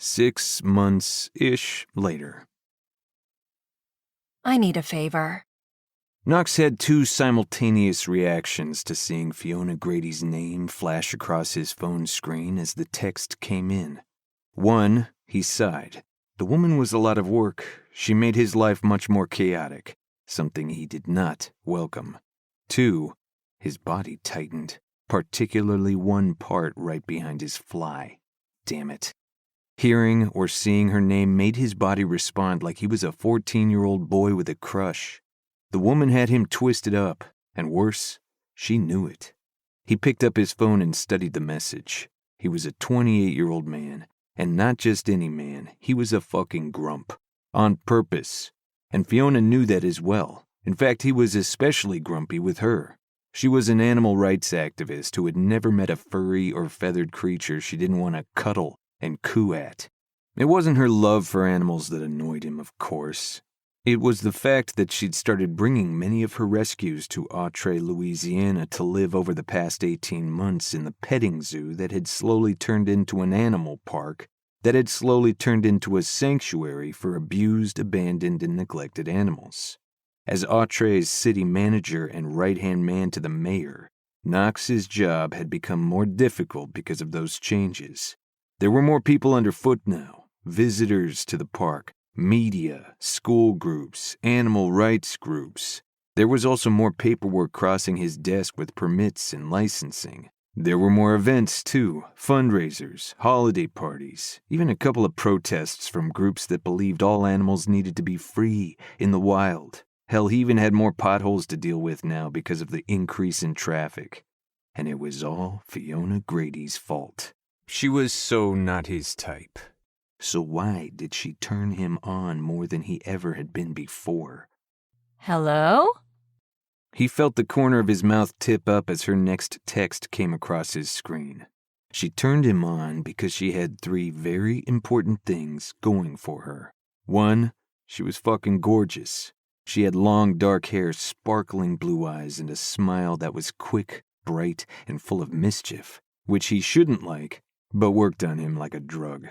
6 months-ish later. I need a favor. Knox had two simultaneous reactions to seeing Fiona Grady's name flash across his phone screen as the text came in. One, he sighed. The woman was a lot of work. She made his life much more chaotic, something he did not welcome. Two, his body tightened, particularly one part right behind his fly. Damn it. Hearing or seeing her name made his body respond like he was a 14-year-old boy with a crush. The woman had him twisted up, and worse, she knew it. He picked up his phone and studied the message. He was a 28-year-old man, and not just any man, he was a fucking grump. On purpose. And Fiona knew that as well. In fact, he was especially grumpy with her. She was an animal rights activist who had never met a furry or feathered creature she didn't want to cuddle and coo at. It wasn't her love for animals that annoyed him, of course. It was the fact that she'd started bringing many of her rescues to Otterly, Louisiana to live over the past 18 months in the petting zoo that had slowly turned into an animal park, that had slowly turned into a sanctuary for abused, abandoned, and neglected animals. As Otterly's city manager and right-hand man to the mayor, Knox's job had become more difficult because of those changes. There were more people underfoot now, visitors to the park, media, school groups, animal rights groups. There was also more paperwork crossing his desk with permits and licensing. There were more events, too, fundraisers, holiday parties, even a couple of protests from groups that believed all animals needed to be free in the wild. Hell, he even had more potholes to deal with now because of the increase in traffic. And it was all Fiona Grady's fault. She was so not his type. So why did she turn him on more than he ever had been before? Hello? He felt the corner of his mouth tip up as her next text came across his screen. She turned him on because she had 3 very important things going for her. 1, she was fucking gorgeous. She had long dark hair, sparkling blue eyes, and a smile that was quick, bright, and full of mischief, which he shouldn't like, but worked on him like a drug.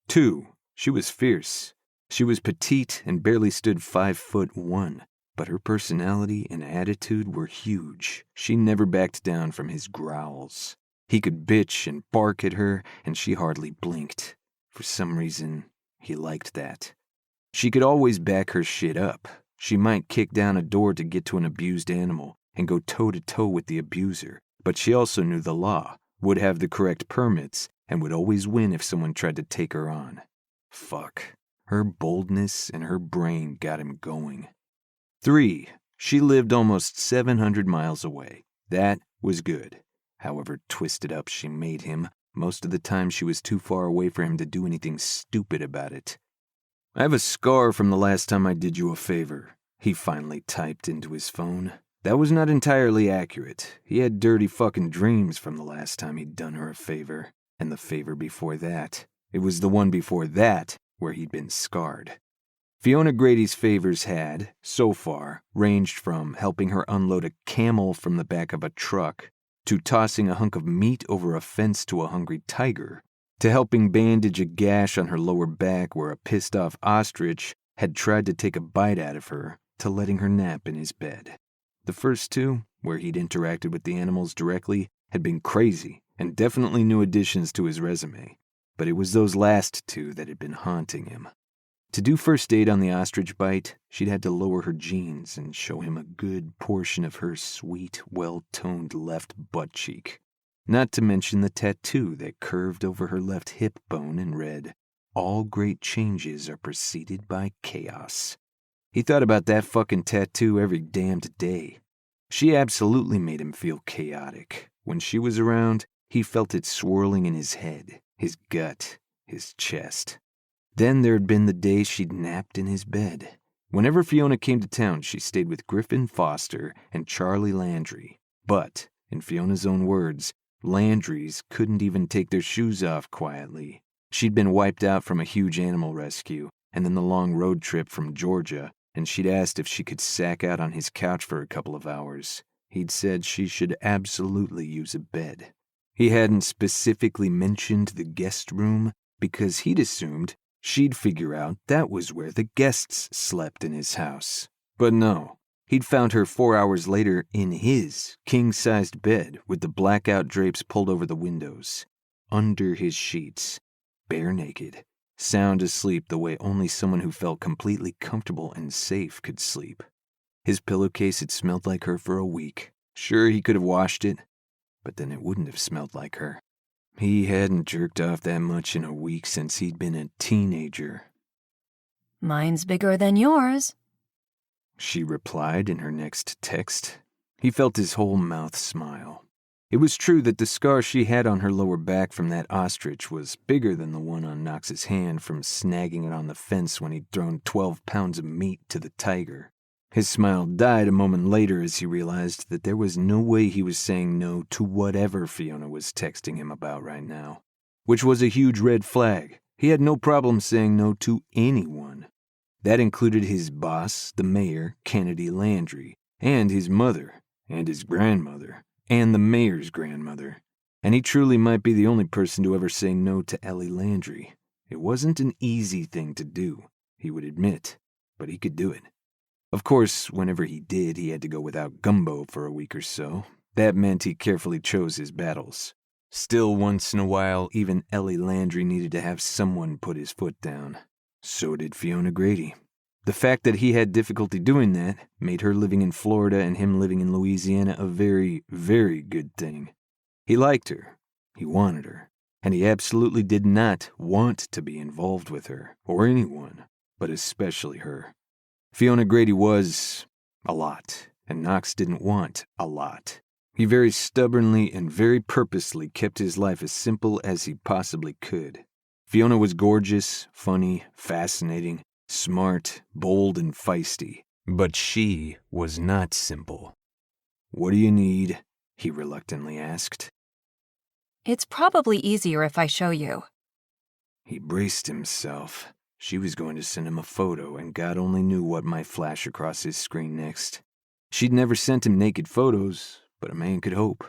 2, she was fierce. She was petite and barely stood 5'1", but her personality and attitude were huge. She never backed down from his growls. He could bitch and bark at her, and she hardly blinked. For some reason, he liked that. She could always back her shit up. She might kick down a door to get to an abused animal and go toe-to-toe with the abuser, but she also knew the law, would have the correct permits, and would always win if someone tried to take her on. Fuck. Her boldness and her brain got him going. 3, she lived almost 700 miles away. That was good. However twisted up she made him, most of the time she was too far away for him to do anything stupid about it. I have a scar from the last time I did you a favor, he finally typed into his phone. That was not entirely accurate. He had dirty fucking dreams from the last time he'd done her a favor. And the favor before that. It was the one before that where he'd been scarred. Fiona Grady's favors had, so far, ranged from helping her unload a camel from the back of a truck, to tossing a hunk of meat over a fence to a hungry tiger, to helping bandage a gash on her lower back where a pissed-off ostrich had tried to take a bite out of her, to letting her nap in his bed. The first 2, where he'd interacted with the animals directly, had been crazy and definitely new additions to his resume, but it was those last 2 that had been haunting him. To do first aid on the ostrich bite, she'd had to lower her jeans and show him a good portion of her sweet, well-toned left butt cheek. Not to mention the tattoo that curved over her left hip bone and read, "All great changes are preceded by chaos." He thought about that fucking tattoo every damned day. She absolutely made him feel chaotic. When she was around, he felt it swirling in his head, his gut, his chest. Then there had been the day she'd napped in his bed. Whenever Fiona came to town, she stayed with Griffin Foster and Charlie Landry. But, in Fiona's own words, Landrys couldn't even take their shoes off quietly. She'd been wiped out from a huge animal rescue, and then the long road trip from Georgia, and she'd asked if she could sack out on his couch for a couple of hours. He'd said she should absolutely use a bed. He hadn't specifically mentioned the guest room, because he'd assumed she'd figure out that was where the guests slept in his house. But no, he'd found her 4 hours later in his king-sized bed with the blackout drapes pulled over the windows, under his sheets, bare naked, sound asleep the way only someone who felt completely comfortable and safe could sleep. His pillowcase had smelled like her for a week. Sure, he could have washed it, but then it wouldn't have smelled like her. He hadn't jerked off that much in a week since he'd been a teenager. Mine's bigger than yours, she replied in her next text. He felt his whole mouth smile. It was true that the scar she had on her lower back from that ostrich was bigger than the one on Knox's hand from snagging it on the fence when he'd thrown 12 pounds of meat to the tiger. His smile died a moment later as he realized that there was no way he was saying no to whatever Fiona was texting him about right now, which was a huge red flag. He had no problem saying no to anyone. That included his boss, the mayor, Kennedy Landry, and his mother, and his grandmother, and the mayor's grandmother. And he truly might be the only person to ever say no to Ellie Landry. It wasn't an easy thing to do, he would admit, but he could do it. Of course, whenever he did, he had to go without gumbo for a week or so. That meant he carefully chose his battles. Still, once in a while, even Ellie Landry needed to have someone put his foot down. So did Fiona Grady. The fact that he had difficulty doing that made her living in Florida and him living in Louisiana a very, very good thing. He liked her, he wanted her, and he absolutely did not want to be involved with her, or anyone, but especially her. Fiona Grady was a lot, and Knox didn't want a lot. He very stubbornly and very purposely kept his life as simple as he possibly could. Fiona was gorgeous, funny, fascinating, smart, bold, and feisty. But she was not simple. "What do you need?" he reluctantly asked. It's probably easier if I show you. He braced himself. She was going to send him a photo, and God only knew what might flash across his screen next. She'd never sent him naked photos, but a man could hope.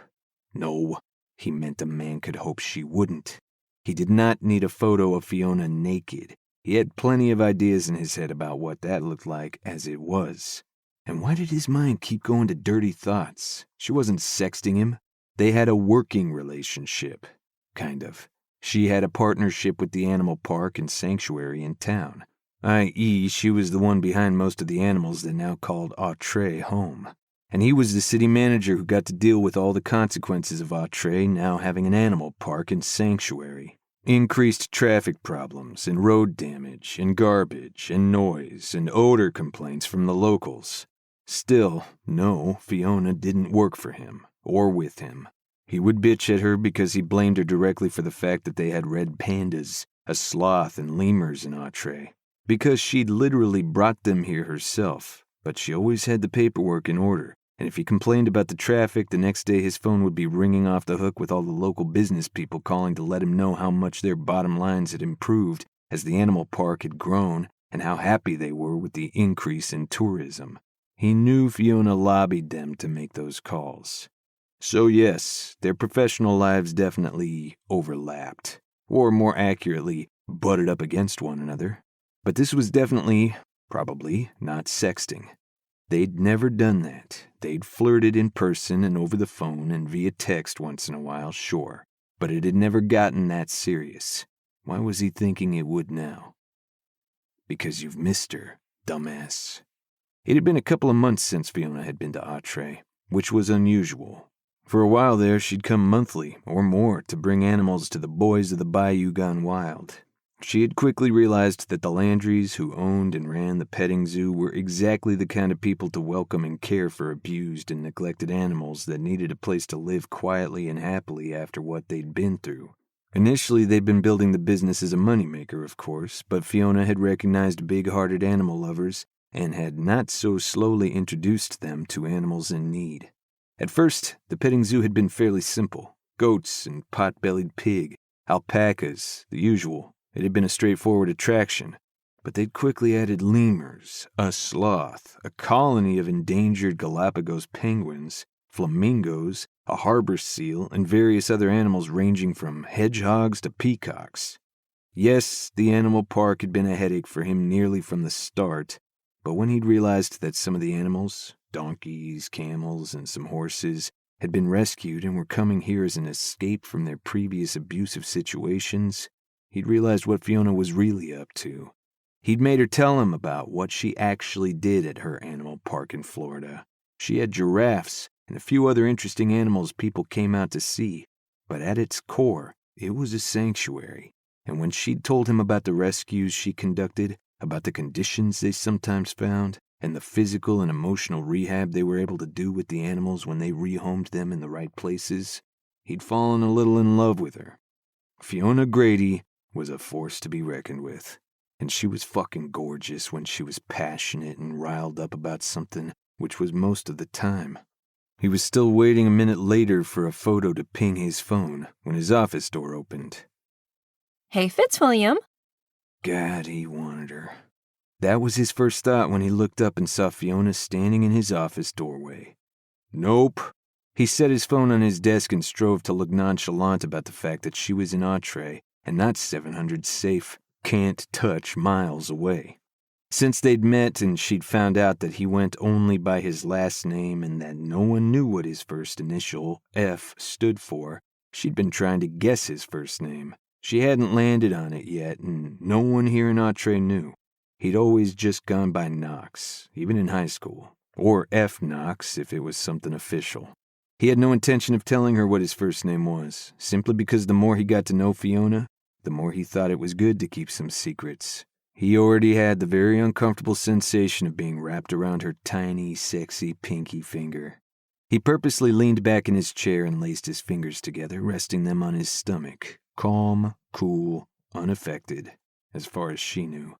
No, he meant a man could hope she wouldn't. He did not need a photo of Fiona naked. He had plenty of ideas in his head about what that looked like as it was. And why did his mind keep going to dirty thoughts? She wasn't sexting him. They had a working relationship. Kind of. She had a partnership with the animal park and sanctuary in town, i.e., she was the one behind most of the animals that now called Otterly home. And he was the city manager who got to deal with all the consequences of Otterly now having an animal park and sanctuary. Increased traffic problems, and road damage, and garbage, and noise, and odor complaints from the locals. Still, no, Fiona didn't work for him, or with him. He would bitch at her because he blamed her directly for the fact that they had red pandas, a sloth, and lemurs in Otterly. Because she'd literally brought them here herself, but she always had the paperwork in order, and if he complained about the traffic, the next day his phone would be ringing off the hook with all the local business people calling to let him know how much their bottom lines had improved as the animal park had grown and how happy they were with the increase in tourism. He knew Fiona lobbied them to make those calls. So yes, their professional lives definitely overlapped, or more accurately, butted up against one another. But this was definitely, probably, not sexting. They'd never done that. They'd flirted in person and over the phone and via text once in a while, sure, but it had never gotten that serious. Why was he thinking it would now? Because you've missed her, dumbass. It had been a couple of months since Fiona had been to Otterly, which was unusual. For a while there, she'd come monthly, or more, to bring animals to the boys of the Bayou Gone Wild. She had quickly realized that the Landrys, who owned and ran the petting zoo, were exactly the kind of people to welcome and care for abused and neglected animals that needed a place to live quietly and happily after what they'd been through. Initially, they'd been building the business as a moneymaker, of course, but Fiona had recognized big-hearted animal lovers and had not so slowly introduced them to animals in need. At first, the petting zoo had been fairly simple. Goats and pot-bellied pig, alpacas, the usual. It had been a straightforward attraction. But they'd quickly added lemurs, a sloth, a colony of endangered Galapagos penguins, flamingos, a harbor seal, and various other animals ranging from hedgehogs to peacocks. Yes, the animal park had been a headache for him nearly from the start, but when he'd realized that some of the animals, donkeys, camels, and some horses, had been rescued and were coming here as an escape from their previous abusive situations, he'd realized what Fiona was really up to. He'd made her tell him about what she actually did at her animal park in Florida. She had giraffes and a few other interesting animals people came out to see, but at its core, it was a sanctuary. And when she'd told him about the rescues she conducted, about the conditions they sometimes found, and the physical and emotional rehab they were able to do with the animals when they rehomed them in the right places, he'd fallen a little in love with her. Fiona Grady was a force to be reckoned with, and she was fucking gorgeous when she was passionate and riled up about something, which was most of the time. He was still waiting a minute later for a photo to ping his phone when his office door opened. Hey, Fitzwilliam. God, he wanted her. That was his first thought when he looked up and saw Fiona standing in his office doorway. Nope. He set his phone on his desk and strove to look nonchalant about the fact that she was in Otterly and not 700 safe, can't touch miles away. Since they'd met and she'd found out that he went only by his last name and that no one knew what his first initial, F, stood for, she'd been trying to guess his first name. She hadn't landed on it yet, and no one here in Otterly knew. He'd always just gone by Knox, even in high school. Or F. Knox, if it was something official. He had no intention of telling her what his first name was, simply because the more he got to know Fiona, the more he thought it was good to keep some secrets. He already had the very uncomfortable sensation of being wrapped around her tiny, sexy, pinky finger. He purposely leaned back in his chair and laced his fingers together, resting them on his stomach. Calm, cool, unaffected, as far as she knew.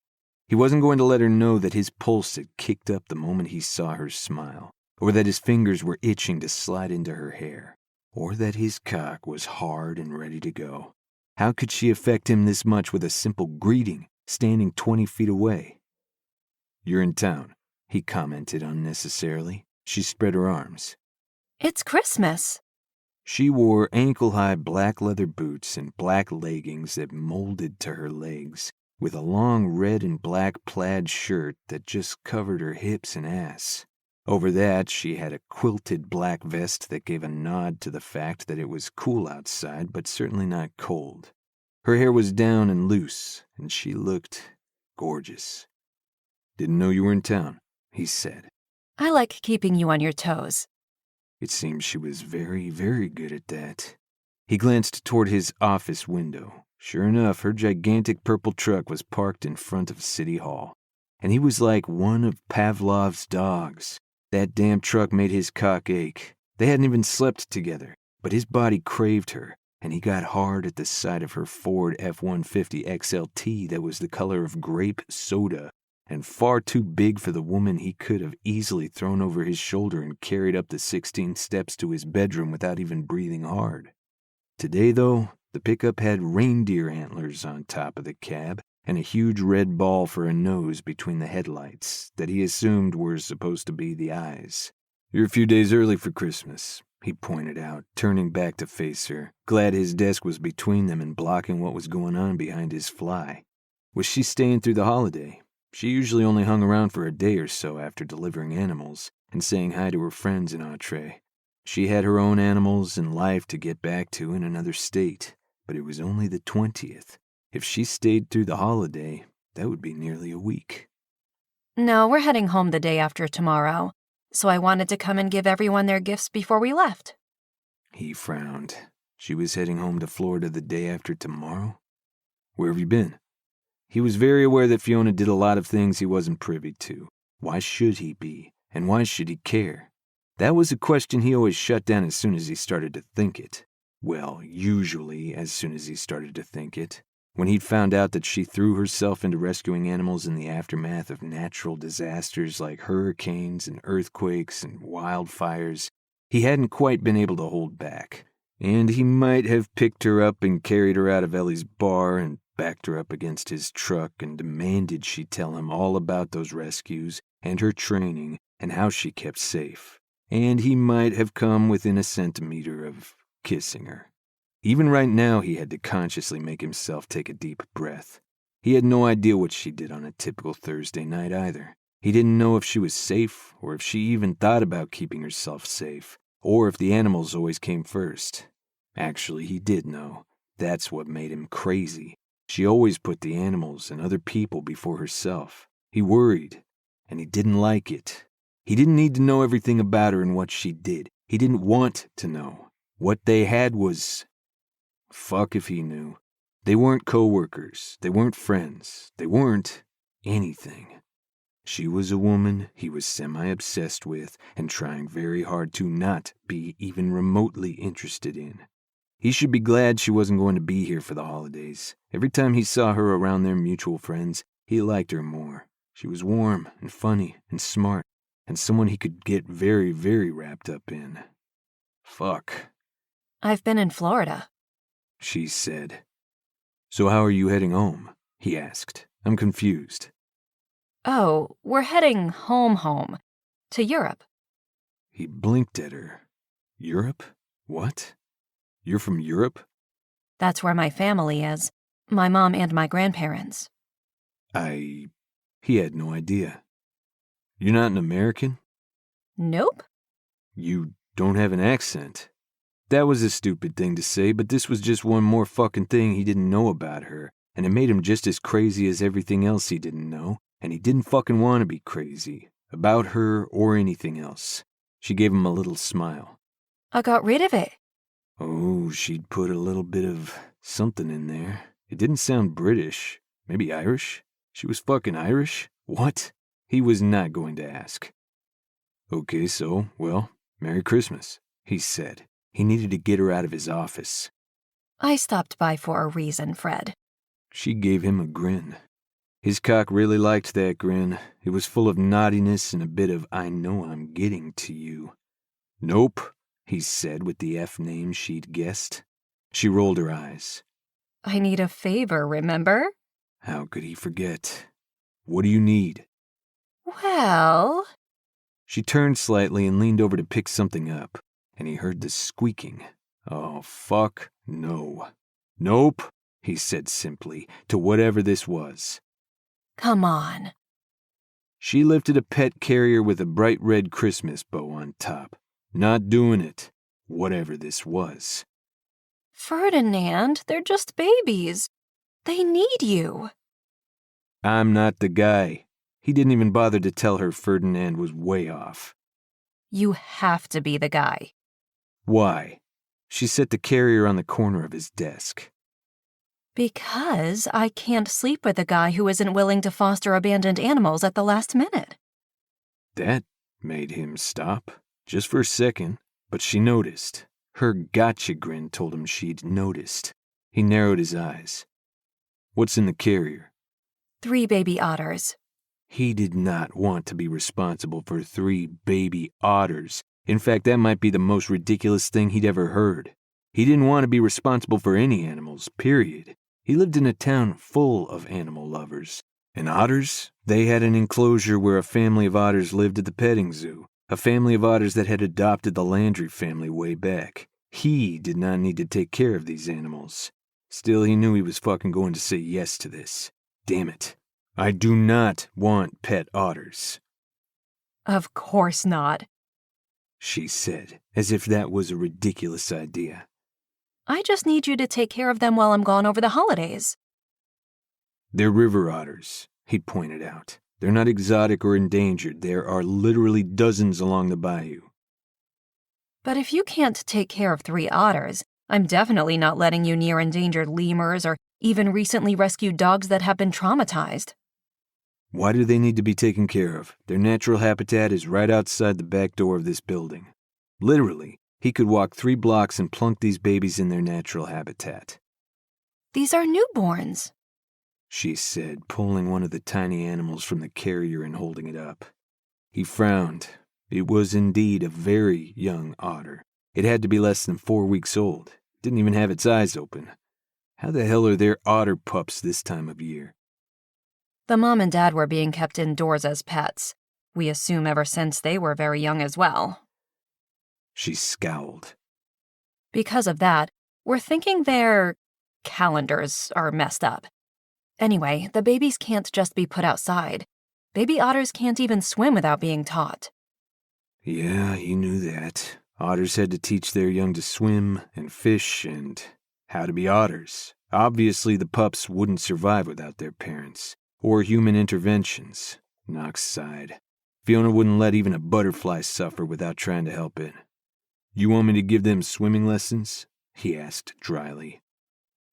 He wasn't going to let her know that his pulse had kicked up the moment he saw her smile, or that his fingers were itching to slide into her hair, or that his cock was hard and ready to go. How could she affect him this much with a simple greeting, standing 20 feet away? "You're in town," he commented unnecessarily. She spread her arms. It's Christmas. She wore ankle-high black leather boots and black leggings that molded to her legs, with a long red and black plaid shirt that just covered her hips and ass. Over that, she had a quilted black vest that gave a nod to the fact that it was cool outside, but certainly not cold. Her hair was down and loose, and she looked gorgeous. "Didn't know you were in town," he said. I like keeping you on your toes. It seemed she was very, very good at that. He glanced toward his office window. Sure enough, her gigantic purple truck was parked in front of City Hall. And he was like one of Pavlov's dogs. That damn truck made his cock ache. They hadn't even slept together, but his body craved her, and he got hard at the sight of her Ford F-150 XLT that was the color of grape soda, and far too big for the woman he could have easily thrown over his shoulder and carried up the 16 steps to his bedroom without even breathing hard. Today, though, the pickup had reindeer antlers on top of the cab and a huge red ball for a nose between the headlights that he assumed were supposed to be the eyes. "You're a few days early for Christmas," he pointed out, turning back to face her, glad his desk was between them and blocking what was going on behind his fly. Was she staying through the holiday? She usually only hung around for a day or so after delivering animals and saying hi to her friends in Otterly. She had her own animals and life to get back to in another state, but it was only the 20th. If she stayed through the holiday, that would be nearly a week. No, we're heading home the day after tomorrow, so I wanted to come and give everyone their gifts before we left. He frowned. She was heading home to Florida the day after tomorrow? Where have you been? He was very aware that Fiona did a lot of things he wasn't privy to. Why should he be? And why should he care? That was a question he always shut down as soon as he started to think it. Well, usually as soon as he started to think it. When he'd found out that she threw herself into rescuing animals in the aftermath of natural disasters like hurricanes and earthquakes and wildfires, he hadn't quite been able to hold back. And he might have picked her up and carried her out of Ellie's bar and backed her up against his truck and demanded she tell him all about those rescues and her training and how she kept safe. And he might have come within a centimeter of kissing her. Even right now, he had to consciously make himself take a deep breath. He had no idea what she did on a typical Thursday night either. He didn't know if she was safe, or if she even thought about keeping herself safe, or if the animals always came first. Actually, he did know. That's what made him crazy. She always put the animals and other people before herself. He worried, and he didn't like it. He didn't need to know everything about her and what she did. He didn't want to know. What they had was... Fuck if he knew. They weren't co-workers. They weren't friends. They weren't anything. She was a woman he was semi-obsessed with and trying very hard to not be even remotely interested in. He should be glad she wasn't going to be here for the holidays. Every time he saw her around their mutual friends, he liked her more. She was warm and funny and smart, and someone he could get very, very wrapped up in. Fuck. I've been in Florida, she said. So how are you heading home? He asked. I'm confused. Oh, we're heading home, to Europe. He blinked at her. Europe? What? You're from Europe? That's where my family is. My mom and my grandparents. He had no idea. You're not an American? Nope. You don't have an accent. That was a stupid thing to say, but this was just one more fucking thing he didn't know about her, and it made him just as crazy as everything else he didn't know, and he didn't fucking want to be crazy. About her or anything else. She gave him a little smile. I got rid of it. Oh, she'd put a little bit of something in there. It didn't sound British. Maybe Irish? She was fucking Irish? What? He was not going to ask. Okay, so, well, Merry Christmas, he said. He needed to get her out of his office. I stopped by for a reason, Fred. She gave him a grin. His cock really liked that grin. It was full of naughtiness and a bit of I know I'm getting to you. Nope, he said with the F name she'd guessed. She rolled her eyes. I need a favor, remember? How could he forget? What do you need? Well... She turned slightly and leaned over to pick something up, and he heard the squeaking. Oh, fuck no. Nope, he said simply, to whatever this was. Come on. She lifted a pet carrier with a bright red Christmas bow on top. Not doing it, whatever this was. Ferdinand, they're just babies. They need you. I'm not the guy. He didn't even bother to tell her Ferdinand was way off. You have to be the guy. Why? She set the carrier on the corner of his desk. Because I can't sleep with a guy who isn't willing to foster abandoned animals at the last minute. That made him stop, just for a second, but she noticed. Her gotcha grin told him she'd noticed. He narrowed his eyes. What's in the carrier? 3 baby otters. He did not want to be responsible for 3 baby otters. In fact, that might be the most ridiculous thing he'd ever heard. He didn't want to be responsible for any animals, period. He lived in a town full of animal lovers. And otters? They had an enclosure where a family of otters lived at the petting zoo. A family of otters that had adopted the Landry family way back. He did not need to take care of these animals. Still, he knew he was fucking going to say yes to this. Damn it. I do not want pet otters. Of course not, she said, as if that was a ridiculous idea. I just need you to take care of them while I'm gone over the holidays. They're river otters, he pointed out. They're not exotic or endangered. There are literally dozens along the bayou. But if you can't take care of 3 otters, I'm definitely not letting you near endangered lemurs or even recently rescued dogs that have been traumatized. Why do they need to be taken care of? Their natural habitat is right outside the back door of this building. Literally, he could walk 3 blocks and plunk these babies in their natural habitat. These are newborns, she said, pulling one of the tiny animals from the carrier and holding it up. He frowned. It was indeed a very young otter. It had to be less than 4 weeks old. It didn't even have its eyes open. How the hell are there otter pups this time of year? The mom and dad were being kept indoors as pets. We assume ever since they were very young as well. She scowled. Because of that, We're thinking their calendars are messed up. Anyway, the babies can't just be put outside. Baby otters can't even swim without being taught. Yeah, he knew that. Otters had to teach their young to swim and fish and how to be otters. Obviously, the pups wouldn't survive without their parents, or human interventions. Knox sighed. Fiona wouldn't let even a butterfly suffer without trying to help it. You want me to give them swimming lessons? He asked dryly.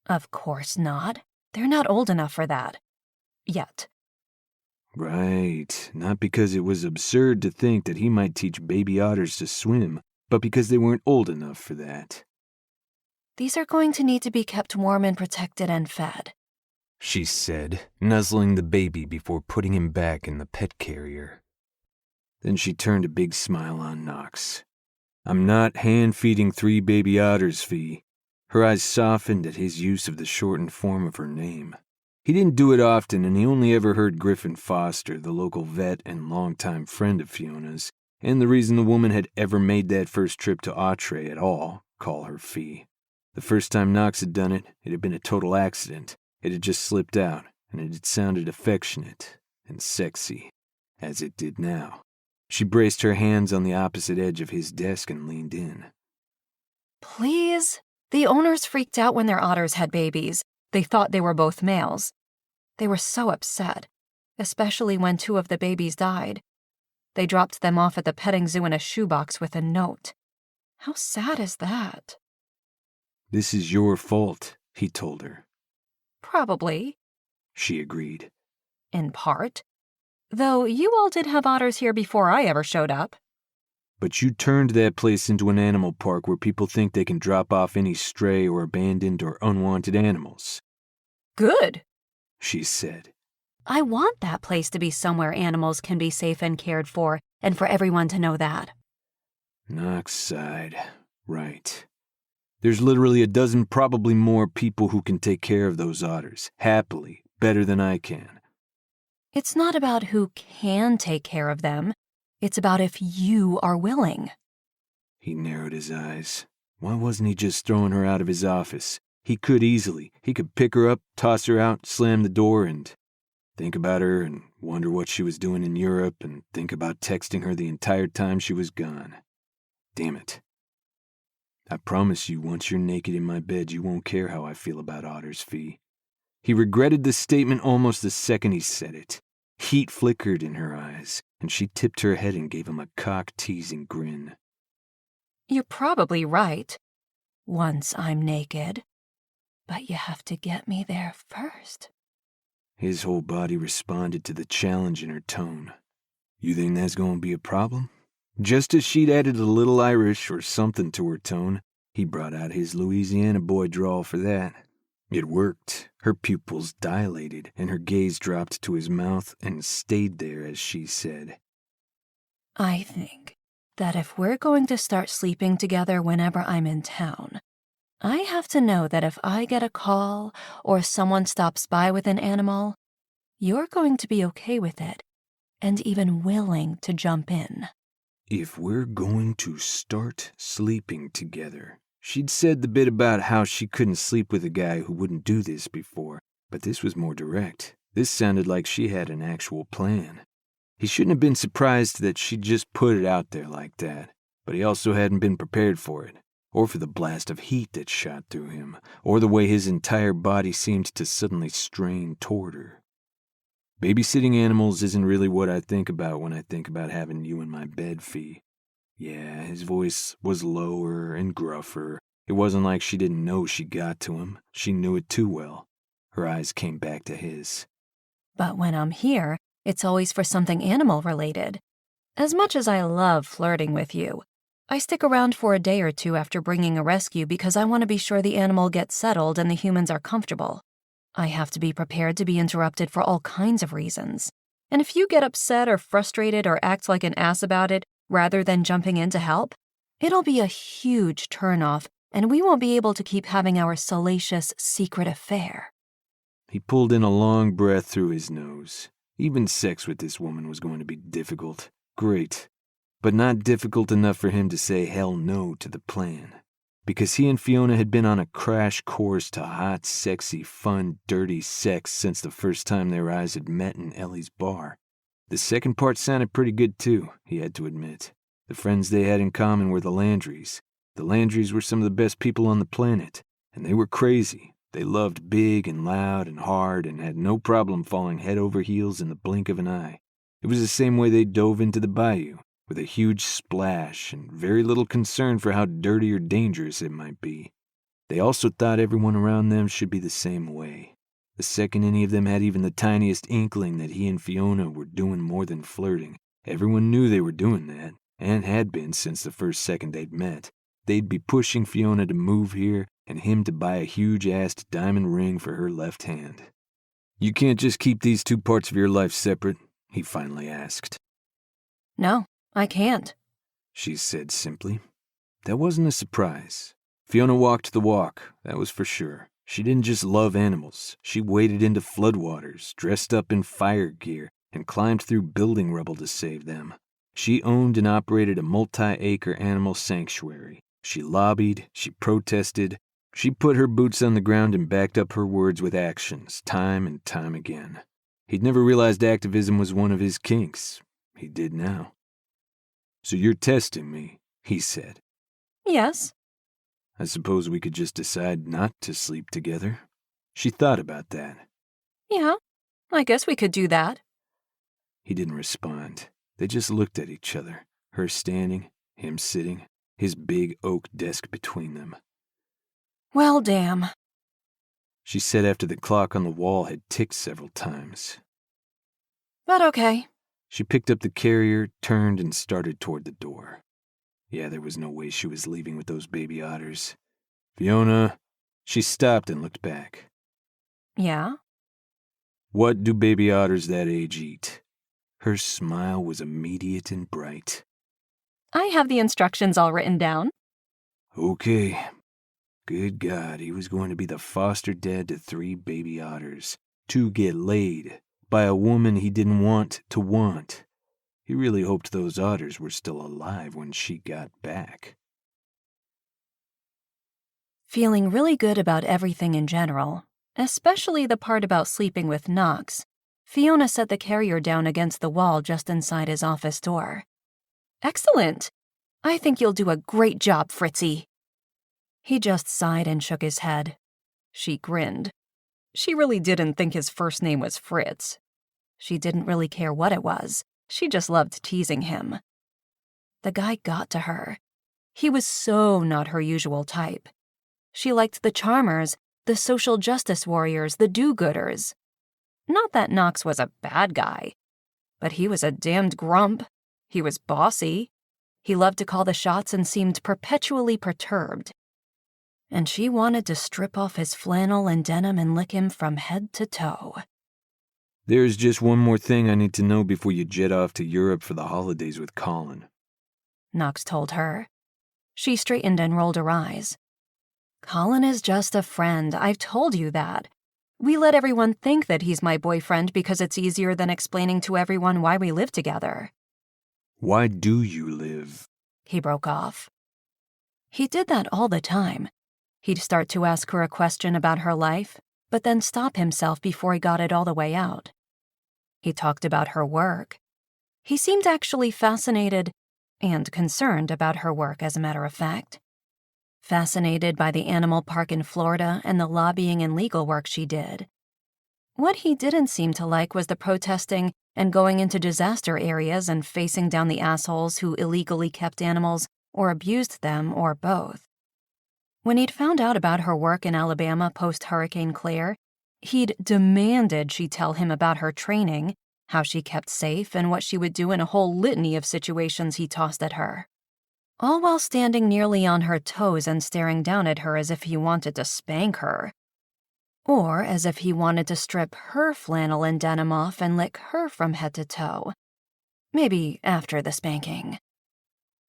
Of course not. They're not old enough for that. Yet. Right. Not because it was absurd to think that he might teach baby otters to swim, but because they weren't old enough for that. These are going to need to be kept warm and protected and fed, she said, nuzzling the baby before putting him back in the pet carrier. Then she turned a big smile on Knox. I'm not hand-feeding 3 baby otters, Fee. Her eyes softened at his use of the shortened form of her name. He didn't do it often, and he only ever heard Griffin Foster, the local vet and longtime friend of Fiona's, and the reason the woman had ever made that first trip to Otterly at all, call her Fee. The first time Knox had done it, it had been a total accident. It had just slipped out, and it had sounded affectionate and sexy, as it did now. She braced her hands on the opposite edge of his desk and leaned in. Please? The owners freaked out when their otters had babies. They thought they were both males. They were so upset, especially when 2 of the babies died. They dropped them off at the petting zoo in a shoebox with a note. How sad is that? This is your fault, he told her. Probably, she agreed. In part. Though you all did have otters here before I ever showed up. But you turned that place into an animal park where people think they can drop off any stray or abandoned or unwanted animals. Good, she said. I want that place to be somewhere animals can be safe and cared for, and for everyone to know that. Knox sighed. Right. There's literally a dozen, probably more people who can take care of those otters, happily, better than I can. It's not about who can take care of them. It's about if you are willing. He narrowed his eyes. Why wasn't he just throwing her out of his office? He could easily. He could pick her up, toss her out, slam the door, and think about her and wonder what she was doing in Europe and think about texting her the entire time she was gone. Damn it. I promise you, once you're naked in my bed, you won't care how I feel about otters, Fee. He regretted the statement almost the second he said it. Heat flickered in her eyes, and she tipped her head and gave him a cock-teasing grin. You're probably right. Once I'm naked. But you have to get me there first. His whole body responded to the challenge in her tone. You think that's going to be a problem? Just as she'd added a little Irish or something to her tone, he brought out his Louisiana boy drawl for that. It worked. Her pupils dilated, and her gaze dropped to his mouth and stayed there as she said, I think that if we're going to start sleeping together whenever I'm in town, I have to know that if I get a call or someone stops by with an animal, you're going to be okay with it and even willing to jump in. If we're going to start sleeping together. She'd said the bit about how she couldn't sleep with a guy who wouldn't do this before, but this was more direct. This sounded like she had an actual plan. He shouldn't have been surprised that she'd just put it out there like that, but he also hadn't been prepared for it, or for the blast of heat that shot through him, or the way his entire body seemed to suddenly strain toward her. Babysitting animals isn't really what I think about when I think about having you in my bed, Fee. Yeah, his voice was lower and gruffer. It wasn't like she didn't know she got to him. She knew it too well. Her eyes came back to his. But when I'm here, it's always for something animal-related. As much as I love flirting with you, I stick around for a day or 2 after bringing a rescue because I want to be sure the animal gets settled and the humans are comfortable. I have to be prepared to be interrupted for all kinds of reasons. And if you get upset or frustrated or act like an ass about it, rather than jumping in to help, it'll be a huge turnoff, and we won't be able to keep having our salacious secret affair. He pulled in a long breath through his nose. Even sex with this woman was going to be difficult. Great. But not difficult enough for him to say hell no to the plan. because he and Fiona had been on a crash course to hot, sexy, fun, dirty sex since the first time their eyes had met in Ellie's bar. The second part sounded pretty good too, he had to admit. The friends they had in common were the Landrys. The Landrys were some of the best people on the planet, and they were crazy. They loved big and loud and hard and had no problem falling head over heels in the blink of an eye. It was the same way they dove into the bayou, with a huge splash and very little concern for how dirty or dangerous it might be. They also thought everyone around them should be the same way. The second any of them had even the tiniest inkling that he and Fiona were doing more than flirting, everyone knew they were doing that, and had been since the first second they'd met. They'd be pushing Fiona to move here and him to buy a huge-assed diamond ring for her left hand. "You can't just keep these two parts of your life separate?" he finally asked. No, I can't, she said simply. That wasn't a surprise. Fiona walked the walk, that was for sure. She didn't just love animals. She waded into floodwaters, dressed up in fire gear, and climbed through building rubble to save them. She owned and operated a multi-acre animal sanctuary. She lobbied, she protested, she put her boots on the ground and backed up her words with actions, time and time again. He'd never realized activism was one of his kinks. He did now. "So you're testing me," he said. Yes. "I suppose we could just decide not to sleep together." She thought about that. Yeah, I guess we could do that. He didn't respond. They just looked at each other, her standing, him sitting, his big oak desk between them. Well, damn, she said after the clock on the wall had ticked several times. But okay. She picked up the carrier, turned, and started toward the door. Yeah, there was no way she was leaving with those baby otters. "Fiona," she stopped and looked back. Yeah? "What do baby otters that age eat?" Her smile was immediate and bright. I have the instructions all written down. Okay. Good God, he was going to be the foster dad to 3 baby otters. To get laid by a woman he didn't want to want. He really hoped those otters were still alive when she got back. Feeling really good about everything in general, especially the part about sleeping with Knox, Fiona set the carrier down against the wall just inside his office door. Excellent! I think you'll do a great job, Fritzy. He just sighed and shook his head. She grinned. She really didn't think his first name was Fritz. She didn't really care what it was. She just loved teasing him. The guy got to her. He was so not her usual type. She liked the charmers, the social justice warriors, the do-gooders. Not that Knox was a bad guy, but he was a damned grump. He was bossy. He loved to call the shots and seemed perpetually perturbed. And she wanted to strip off his flannel and denim and lick him from head to toe. "There's just one more thing I need to know before you jet off to Europe for the holidays with Colin," Knox told her. She straightened and rolled her eyes. Colin is just a friend, I've told you that. We let everyone think that he's my boyfriend because it's easier than explaining to everyone why we live together. "Why do you live?" He broke off. He did that all the time. He'd start to ask her a question about her life, but then stop himself before he got it all the way out. He talked about her work. He seemed actually fascinated and concerned about her work, as a matter of fact. Fascinated by the animal park in Florida and the lobbying and legal work she did. What he didn't seem to like was the protesting and going into disaster areas and facing down the assholes who illegally kept animals or abused them or both. When he'd found out about her work in Alabama post-Hurricane Claire, he'd demanded she tell him about her training, how she kept safe, and what she would do in a whole litany of situations he tossed at her. All while standing nearly on her toes and staring down at her as if he wanted to spank her. Or as if he wanted to strip her flannel and denim off and lick her from head to toe. Maybe after the spanking.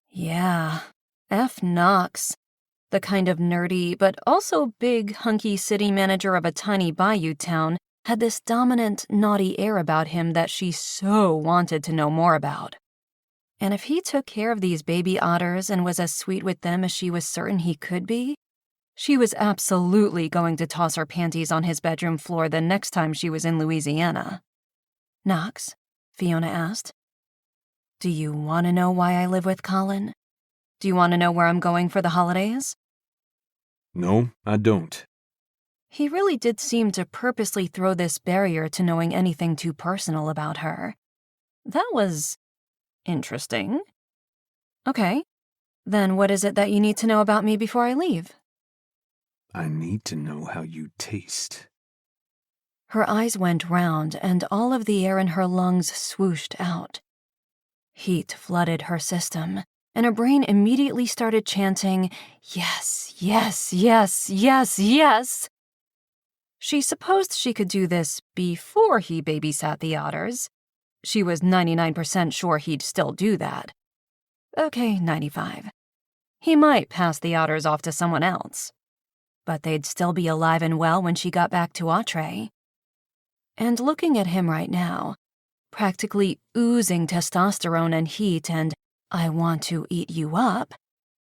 Yeah, F. Knox. The kind of nerdy, but also big, hunky city manager of a tiny bayou town had this dominant, naughty air about him that she so wanted to know more about. And if he took care of these baby otters and was as sweet with them as she was certain he could be, she was absolutely going to toss her panties on his bedroom floor the next time she was in Louisiana. "Knox," Fiona asked, "do you want to know why I live with Colin? Do you want to know where I'm going for the holidays?" No, I don't. He really did seem to purposely throw this barrier to knowing anything too personal about her. That was interesting. Okay, then what is it that you need to know about me before I leave? I need to know how you taste. Her eyes went round, and all of the air in her lungs swooshed out. Heat flooded her system, and her brain immediately started chanting, "Yes, yes, yes, yes, yes." She supposed she could do this before he babysat the otters. She was 99% sure he'd still do that. Okay, 95. He might pass the otters off to someone else. But they'd still be alive and well when she got back to Otterly. And looking at him right now, practically oozing testosterone and heat and "I want to eat you up,"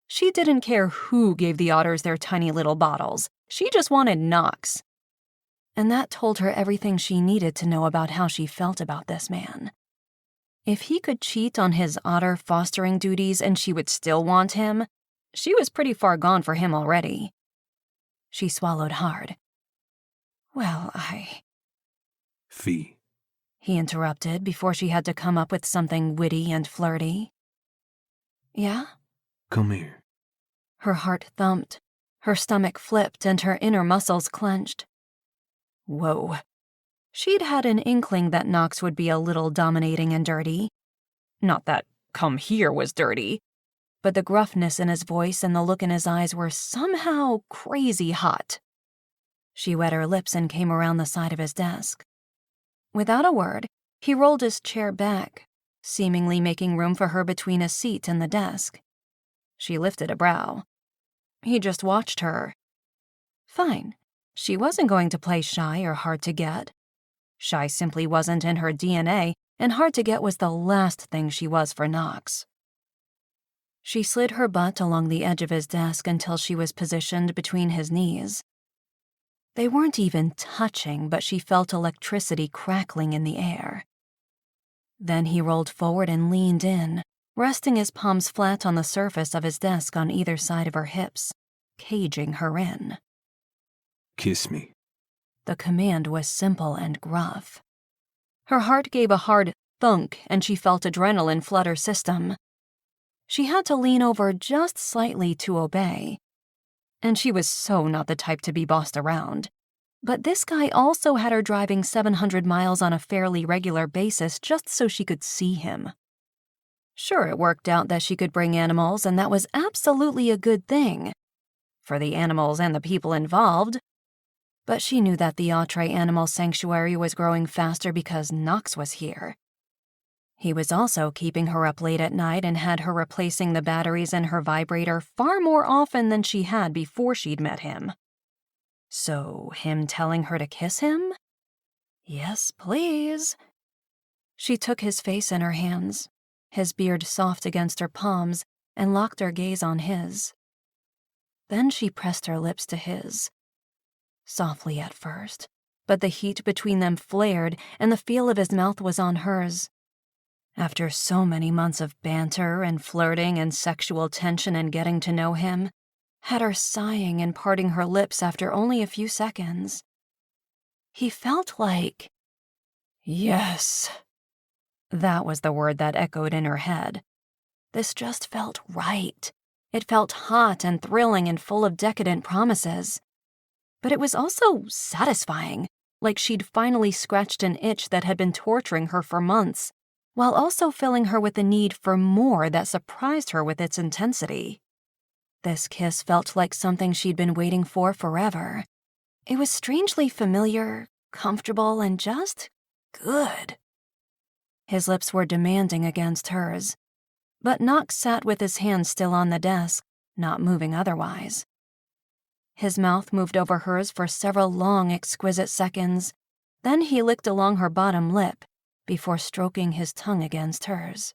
she didn't care who gave the otters their tiny little bottles. She just wanted Knox. And that told her everything she needed to know about how she felt about this man. If he could cheat on his otter fostering duties and she would still want him, she was pretty far gone for him already. She swallowed hard. "Well, Fee, he interrupted before she had to come up with something witty and flirty. "Yeah?" come here. Her heart thumped, her stomach flipped, and her inner muscles clenched. Whoa. She'd had an inkling that Knox would be a little dominating and dirty. Not that "come here" was dirty, but the gruffness in his voice and the look in his eyes were somehow crazy hot. She wet her lips and came around the side of his desk. Without a word, he rolled his chair back, seemingly making room for her between his seat and the desk. She lifted a brow. He just watched her. Fine. She wasn't going to play shy or hard to get. Shy simply wasn't in her DNA, and hard to get was the last thing she was for Knox. She slid her butt along the edge of his desk until she was positioned between his knees. They weren't even touching, but she felt electricity crackling in the air. Then he rolled forward and leaned in, resting his palms flat on the surface of his desk on either side of her hips, caging her in. Kiss me. The command was simple and gruff. Her heart gave a hard thunk and she felt adrenaline flood her system. She had to lean over just slightly to obey. And she was so not the type to be bossed around. But this guy also had her driving 700 miles on a fairly regular basis just so she could see him. Sure, it worked out that she could bring animals, and that was absolutely a good thing. For the animals and the people involved. But she knew that the Otterly Animal Sanctuary was growing faster because Knox was here. He was also keeping her up late at night and had her replacing the batteries in her vibrator far more often than she had before she'd met him. So, him telling her to kiss him? Yes, please. She took his face in her hands, his beard soft against her palms, and locked her gaze on his. Then she pressed her lips to his. Softly at first, but the heat between them flared and the feel of his mouth was on hers. After so many months of banter and flirting and sexual tension and getting to know him, had her sighing and parting her lips after only a few seconds. He felt like, yes. That was the word that echoed in her head. This just felt right. It felt hot and thrilling and full of decadent promises. But it was also satisfying, like she'd finally scratched an itch that had been torturing her for months, while also filling her with the need for more that surprised her with its intensity. This kiss felt like something she'd been waiting for forever. It was strangely familiar, comfortable, and just good. His lips were demanding against hers, but Knox sat with his hands still on the desk, not moving otherwise. His mouth moved over hers for several long, exquisite seconds. Then he licked along her bottom lip before stroking his tongue against hers.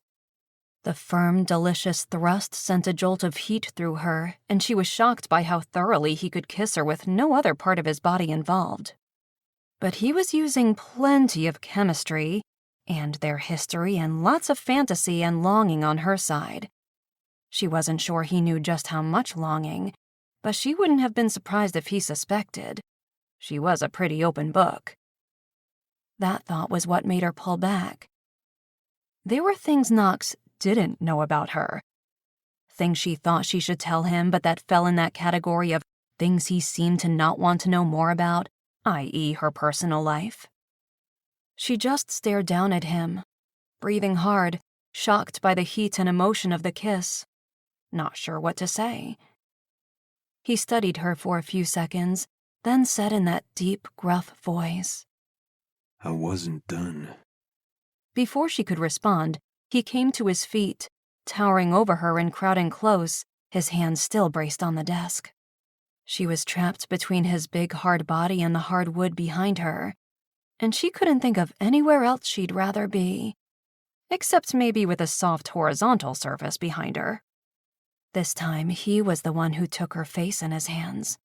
The firm, delicious thrust sent a jolt of heat through her, and she was shocked by how thoroughly he could kiss her with no other part of his body involved. But he was using plenty of chemistry, and their history, and lots of fantasy and longing on her side. She wasn't sure he knew just how much longing, but she wouldn't have been surprised if he suspected. She was a pretty open book. That thought was what made her pull back. There were things Knox didn't know about her. Things she thought she should tell him, but that fell in that category of things he seemed to not want to know more about, i.e. her personal life. She just stared down at him, breathing hard, shocked by the heat and emotion of the kiss, not sure what to say. He studied her for a few seconds, then said in that deep, gruff voice, I wasn't done. Before she could respond, he came to his feet, towering over her and crowding close, his hands still braced on the desk. She was trapped between his big, hard body and the hard wood behind her, and she couldn't think of anywhere else she'd rather be, except maybe with a soft horizontal surface behind her. This time, he was the one who took her face in his hands.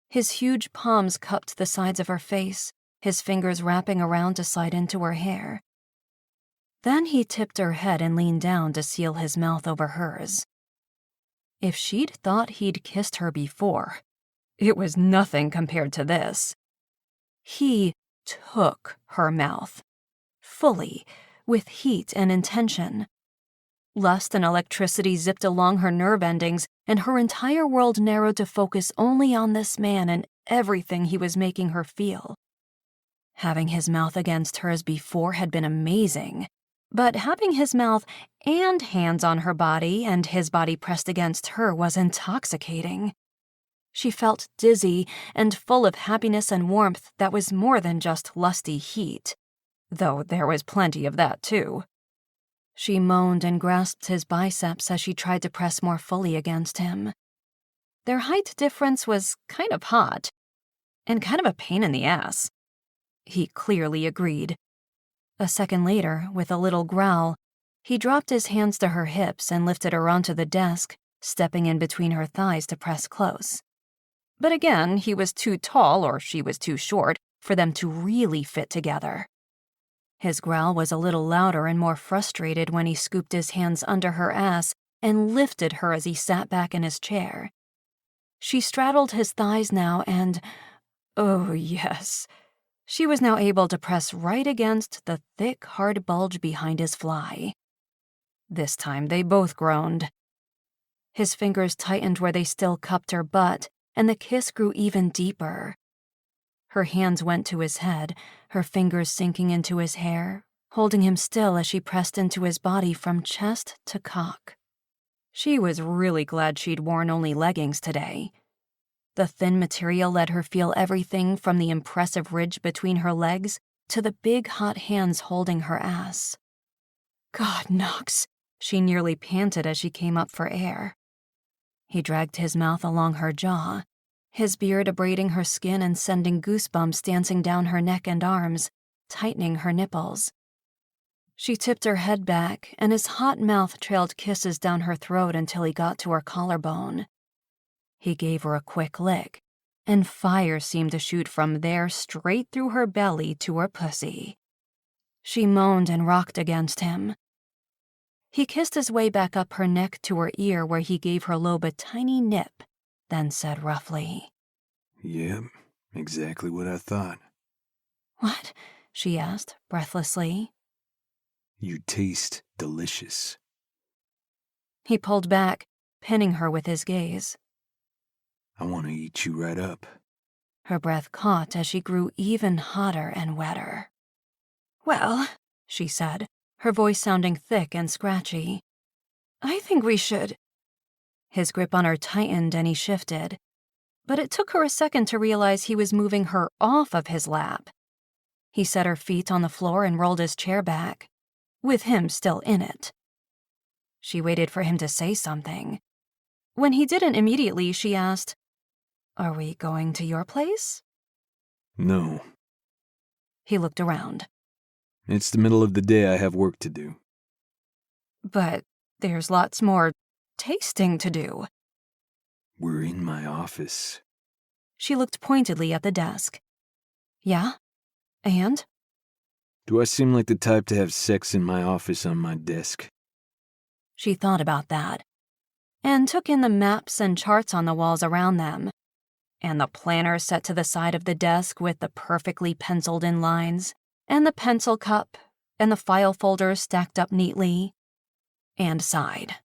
His huge palms cupped the sides of her face, his fingers wrapping around to slide into her hair. Then he tipped her head and leaned down to seal his mouth over hers. If she'd thought he'd kissed her before, it was nothing compared to this. He took her mouth, fully, with heat and intention. Lust and electricity zipped along her nerve endings, and her entire world narrowed to focus only on this man and everything he was making her feel. Having his mouth against hers before had been amazing, but having his mouth and hands on her body and his body pressed against her was intoxicating. She felt dizzy and full of happiness and warmth that was more than just lusty heat, though there was plenty of that too. She moaned and grasped his biceps as she tried to press more fully against him. Their height difference was kind of hot, and kind of a pain in the ass. He clearly agreed. A second later, with a little growl, he dropped his hands to her hips and lifted her onto the desk, stepping in between her thighs to press close. But again, he was too tall, or she was too short, for them to really fit together. His growl was a little louder and more frustrated when he scooped his hands under her ass and lifted her as he sat back in his chair. She straddled his thighs now and, oh yes, she was now able to press right against the thick, hard bulge behind his fly. This time they both groaned. His fingers tightened where they still cupped her butt, and the kiss grew even deeper. Her hands went to his head, her fingers sinking into his hair, holding him still as she pressed into his body from chest to cock. She was really glad she'd worn only leggings today. The thin material let her feel everything from the impressive ridge between her legs to the big hot hands holding her ass. God, Knox, she nearly panted as she came up for air. He dragged his mouth along her jaw, his beard abrading her skin and sending goosebumps dancing down her neck and arms, tightening her nipples. She tipped her head back, and his hot mouth trailed kisses down her throat until he got to her collarbone. He gave her a quick lick, and fire seemed to shoot from there straight through her belly to her pussy. She moaned and rocked against him. He kissed his way back up her neck to her ear where he gave her lobe a tiny nip, then said roughly, Yep, exactly what I thought. What? She asked, breathlessly. You taste delicious. He pulled back, pinning her with his gaze. I want to eat you right up. Her breath caught as she grew even hotter and wetter. Well, she said, her voice sounding thick and scratchy, I think we should. His grip on her tightened and he shifted, but it took her a second to realize he was moving her off of his lap. He set her feet on the floor and rolled his chair back, with him still in it. She waited for him to say something. When he didn't immediately, she asked, Are we going to your place? No. He looked around. It's the middle of the day. I have work to do. But There's lots more tasting to do. We're in my office. She looked pointedly at the desk. Yeah? And? Do I seem like the type to have sex in my office on my desk? She thought about that, and took in the maps and charts on the walls around them, and the planner set to the side of the desk with the perfectly penciled-in lines, and the pencil cup, and the file folders stacked up neatly, and sighed.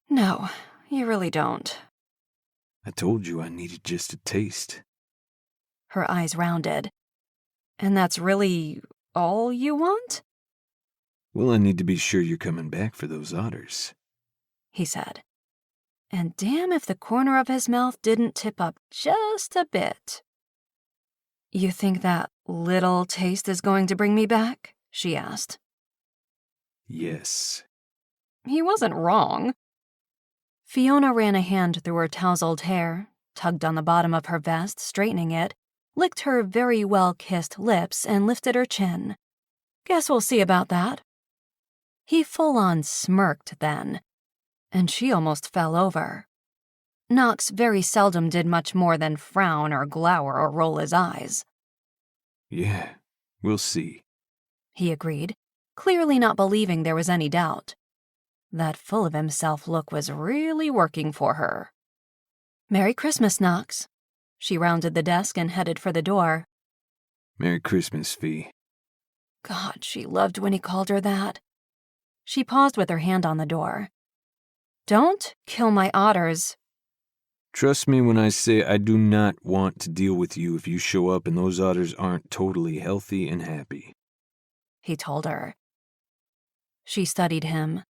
No, you really don't. I told you I needed just a taste. Her eyes rounded. And that's really all you want? Well, I need to be sure you're coming back for those otters, He said. And damn if the corner of his mouth didn't tip up just a bit. You think that little taste is going to bring me back? She asked. Yes. He wasn't wrong. Fiona ran a hand through her tousled hair, tugged on the bottom of her vest, straightening it, licked her very well-kissed lips, and lifted her chin. Guess we'll see about that. He full-on smirked then, and she almost fell over. Knox very seldom did much more than frown or glower or roll his eyes. Yeah, we'll see, He agreed, clearly not believing there was any doubt. That full-of-himself look was really working for her. Merry Christmas, Knox. She rounded the desk and headed for the door. Merry Christmas, Fee. God, she loved when he called her that. She paused with her hand on the door. Don't kill my otters. Trust me when I say I do not want to deal with you if you show up and those otters aren't totally healthy and happy, He told her. She studied him.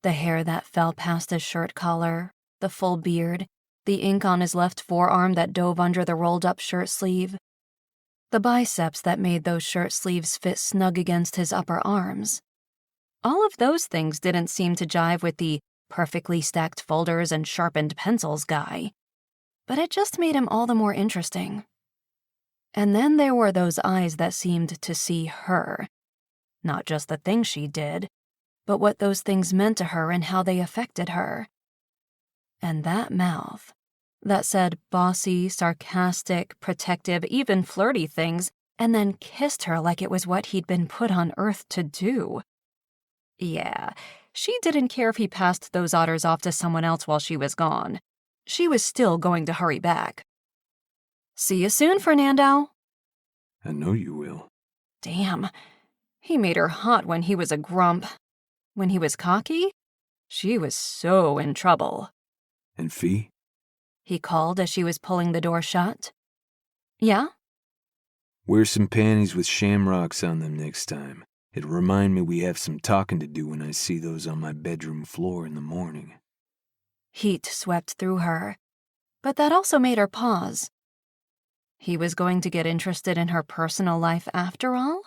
The hair that fell past his shirt collar, the full beard, the ink on his left forearm that dove under the rolled-up shirt sleeve, the biceps that made those shirt sleeves fit snug against his upper arms. All of those things didn't seem to jive with the perfectly stacked folders and sharpened pencils guy, but it just made him all the more interesting. And then there were those eyes that seemed to see her, not just the things she did, but what those things meant to her and how they affected her. And that mouth that said bossy, sarcastic, protective, even flirty things, and then kissed her like it was what he'd been put on earth to do. Yeah, she didn't care if he passed those otters off to someone else while she was gone. She was still going to hurry back. See you soon, Fernando. I know you will. Damn, he made her hot when he was a grump. When he was cocky, she was so in trouble. And Fee? He called as she was pulling the door shut. Yeah? Wear some panties with shamrocks on them next time. It'll remind me we have some talking to do when I see those on my bedroom floor in the morning. Heat swept through her, but that also made her pause. He was going to get interested in her personal life after all?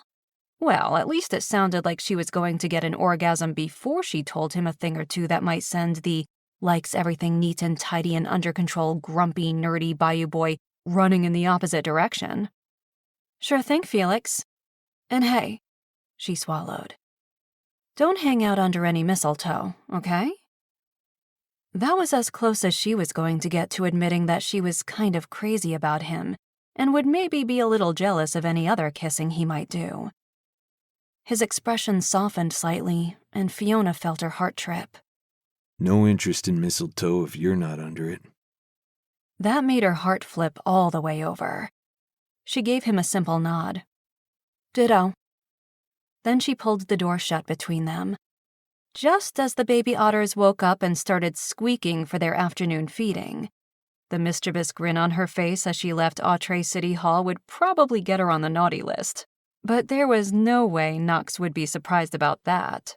Well, at least it sounded like she was going to get an orgasm before she told him a thing or two that might send the likes everything neat and tidy and under control, grumpy, nerdy Bayou boy running in the opposite direction. Sure thing, Felix. And hey, she swallowed. Don't hang out under any mistletoe, okay? That was as close as she was going to get to admitting that she was kind of crazy about him and would maybe be a little jealous of any other kissing he might do. His expression softened slightly, and Fiona felt her heart trip. No interest in mistletoe if you're not under it. That made her heart flip all the way over. She gave him a simple nod. Ditto. Then she pulled the door shut between them. Just as the baby otters woke up and started squeaking for their afternoon feeding. The mischievous grin on her face as she left Otterly City Hall would probably get her on the naughty list. But there was no way Knox would be surprised about that.